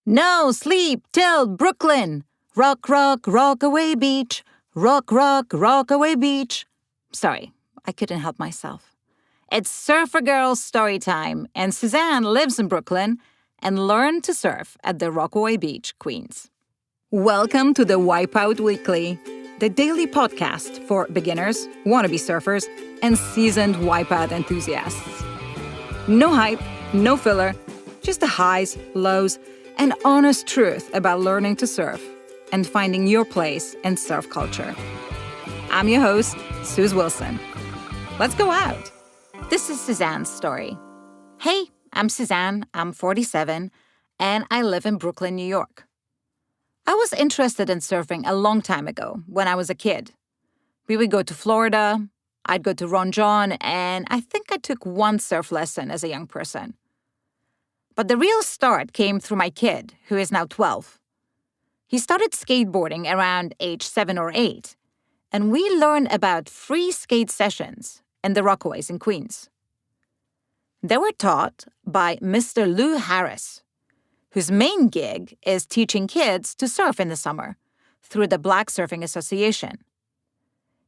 No sleep till Brooklyn. Rock, rock, Rockaway Beach. Rock, rock, Rockaway Beach. Sorry, I couldn't help myself. It's Surfer Girl story time, and Suzanne lives in Brooklyn and learned to surf at the Rockaway Beach, Queens. Welcome to the Wipeout Weekly, the daily podcast for beginners, wannabe surfers, and seasoned wipeout enthusiasts. No hype, no filler, just the highs, lows, and honest truth about learning to surf and finding your place in surf culture. I'm your host, Suze Wilson. Let's go out. This is Suzanne's story. Hey, I'm Suzanne, I'm 47, and I live in Brooklyn, New York. I was interested in surfing a long time ago when I was a kid. We would go to Florida, I'd go to Ron John, and I think I took one surf lesson as a young person. But the real start came through my kid, who is now 12. He started skateboarding around age 7 or 8, and we learned about free skate sessions in the Rockaways in Queens. They were taught by Mr. Lou Harris, whose main gig is teaching kids to surf in the summer through the Black Surfing Association.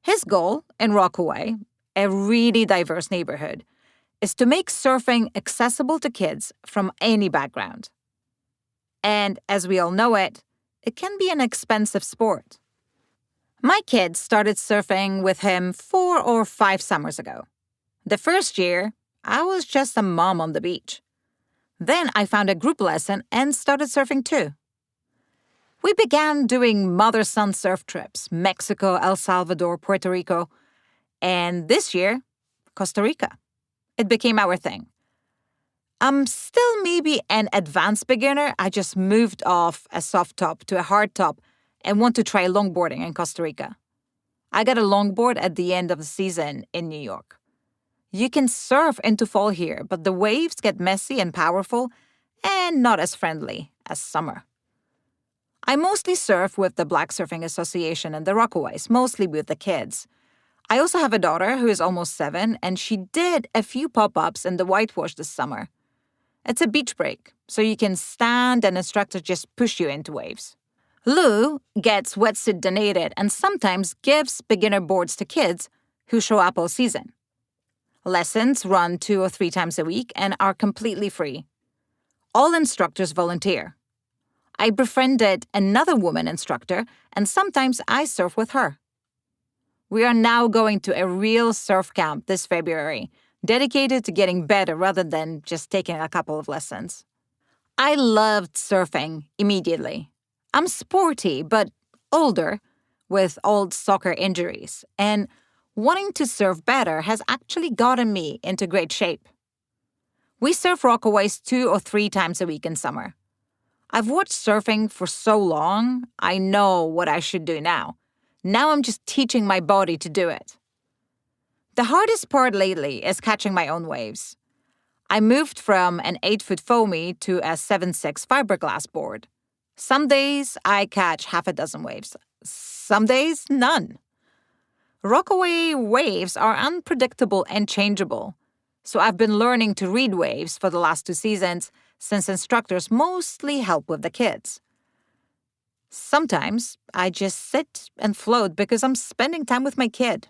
His goal in Rockaway, a really diverse neighborhood, is to make surfing accessible to kids from any background. And as we all know it can be an expensive sport. My kids started surfing with him 4 or 5 summers ago. The first year, I was just a mom on the beach. Then I found a group lesson and started surfing too. We began doing mother-son surf trips, Mexico, El Salvador, Puerto Rico, and this year, Costa Rica. It became our thing. I'm still maybe an advanced beginner. I just moved off a soft top to a hard top and want to try longboarding in Costa Rica. I got a longboard at the end of the season in New York. You can surf into fall here, but the waves get messy and powerful and not as friendly as summer. I mostly surf with the Black Surfing Association and the Rockaways, mostly with the kids. I also have a daughter who is almost 7, and she did a few pop-ups in the whitewash this summer. It's a beach break, so you can stand and instructors just push you into waves. Lou gets wetsuit donated and sometimes gives beginner boards to kids who show up all season. Lessons run 2 or 3 times a week and are completely free. All instructors volunteer. I befriended another woman instructor, and sometimes I surf with her. We are now going to a real surf camp this February, dedicated to getting better rather than just taking a couple of lessons. I loved surfing immediately. I'm sporty, but older, with old soccer injuries, and wanting to surf better has actually gotten me into great shape. We surf Rockaways 2 or 3 times a week in summer. I've watched surfing for so long, I know what I should do now. Now I'm just teaching my body to do it. The hardest part lately is catching my own waves. I moved from an 8-foot foamy to a 7.6 fiberglass board. Some days I catch half a dozen waves. Some days, none. Rockaway waves are unpredictable and changeable, so I've been learning to read waves for the last 2 seasons since instructors mostly help with the kids. Sometimes I just sit and float because I'm spending time with my kid.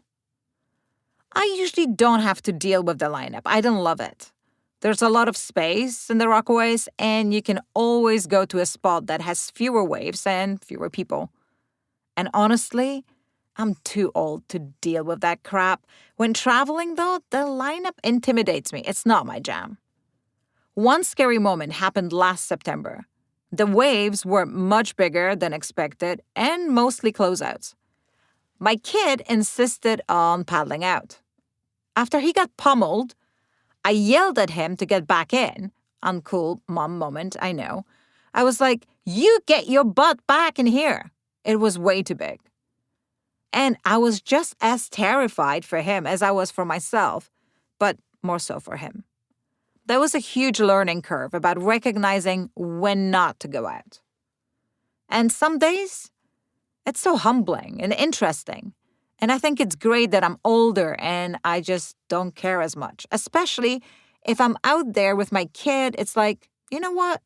I usually don't have to deal with the lineup. I don't love it. There's a lot of space in the Rockaways, and you can always go to a spot that has fewer waves and fewer people. And honestly, I'm too old to deal with that crap. When traveling, though, the lineup intimidates me. It's not my jam. One scary moment happened last September. The waves were much bigger than expected and mostly closeouts. My kid insisted on paddling out. After he got pummeled, I yelled at him to get back in. Uncool mom moment, I know. I was like, "You get your butt back in here." It was way too big. And I was just as terrified for him as I was for myself, but more so for him. There was a huge learning curve about recognizing when not to go out. And some days, it's so humbling and interesting. And I think it's great that I'm older and I just don't care as much. Especially if I'm out there with my kid, it's like, you know what?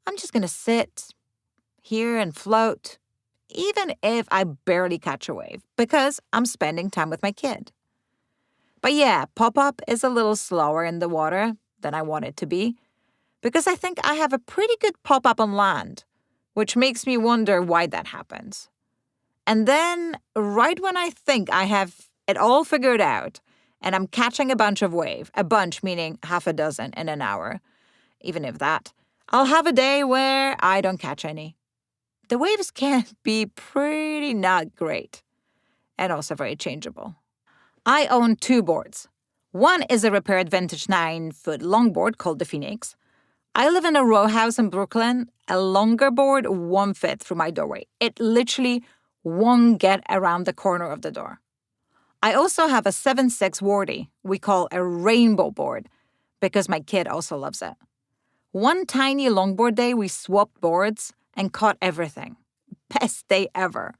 I'm just going to sit here and float, even if I barely catch a wave, because I'm spending time with my kid. But yeah, pop-up is a little slower in the water than I want it to be, because I think I have a pretty good pop-up on land, which makes me wonder why that happens. And then, right when I think I have it all figured out, and I'm catching a bunch of wave, a bunch meaning half a dozen in an hour, even if that, I'll have a day where I don't catch any. The waves can be pretty not great, and also very changeable. I own 2 boards. One is a repaired vintage 9-foot longboard called the Phoenix. I live in a row house in Brooklyn. A longer board won't fit through my doorway. It literally won't get around the corner of the door. I also have a 7.6 Wardy we call a rainbow board because my kid also loves it. One tiny longboard day, we swapped boards and caught everything. Best day ever.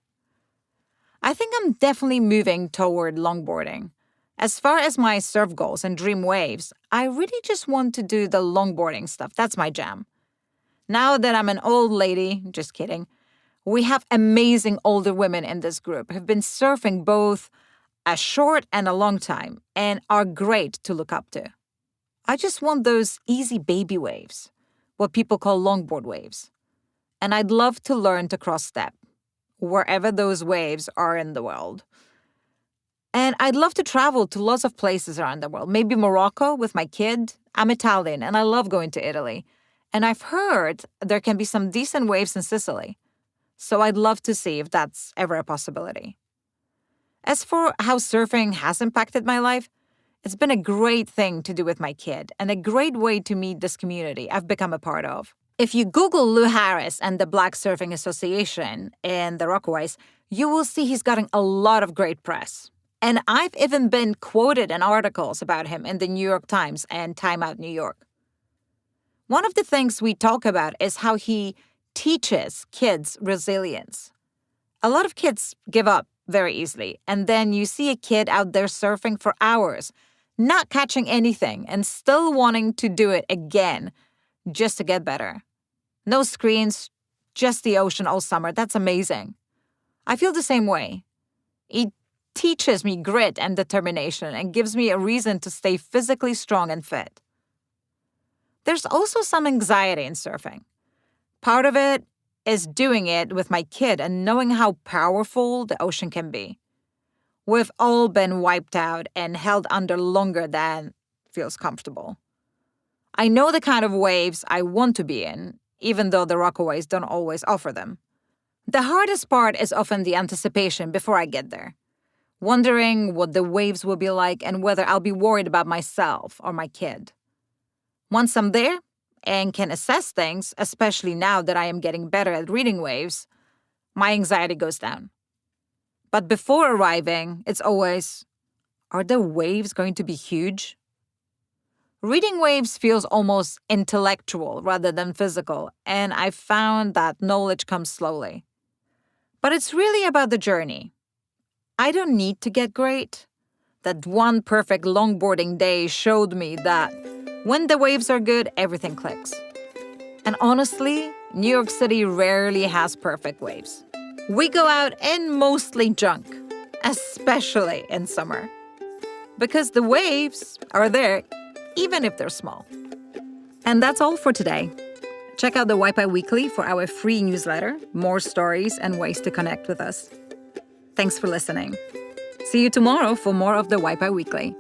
I think I'm definitely moving toward longboarding. As far as my surf goals and dream waves, I really just want to do the longboarding stuff. That's my jam. Now that I'm an old lady, just kidding, we have amazing older women in this group who've been surfing both a short and a long time and are great to look up to. I just want those easy baby waves, what people call longboard waves. And I'd love to learn to cross-step, wherever those waves are in the world. And I'd love to travel to lots of places around the world, maybe Morocco with my kid. I'm Italian and I love going to Italy. And I've heard there can be some decent waves in Sicily. So I'd love to see if that's ever a possibility. As for how surfing has impacted my life, it's been a great thing to do with my kid and a great way to meet this community I've become a part of. If you Google Lou Harris and the Black Surfing Association and the Rockaways, you will see he's gotten a lot of great press. And I've even been quoted in articles about him in the New York Times and Time Out New York. One of the things we talk about is how he teaches kids resilience. A lot of kids give up very easily, and then you see a kid out there surfing for hours, not catching anything, and still wanting to do it again just to get better. No screens, just the ocean all summer. That's amazing. I feel the same way. It teaches me grit and determination and gives me a reason to stay physically strong and fit. There's also some anxiety in surfing. Part of it is doing it with my kid and knowing how powerful the ocean can be. We've all been wiped out and held under longer than feels comfortable. I know the kind of waves I want to be in, even though the Rockaways don't always offer them. The hardest part is often the anticipation before I get there, wondering what the waves will be like and whether I'll be worried about myself or my kid. Once I'm there and can assess things, especially now that I am getting better at reading waves, my anxiety goes down. But before arriving, it's always, are the waves going to be huge? Reading waves feels almost intellectual rather than physical, and I've found that knowledge comes slowly. But it's really about the journey. I don't need to get great. That one perfect longboarding day showed me that when the waves are good, everything clicks. And honestly, New York City rarely has perfect waves. We go out in mostly junk, especially in summer. Because the waves are there, even if they're small. And that's all for today. Check out the Wipe Out Weekly for our free newsletter, more stories and ways to connect with us. Thanks for listening. See you tomorrow for more of the Wipe Out Weekly.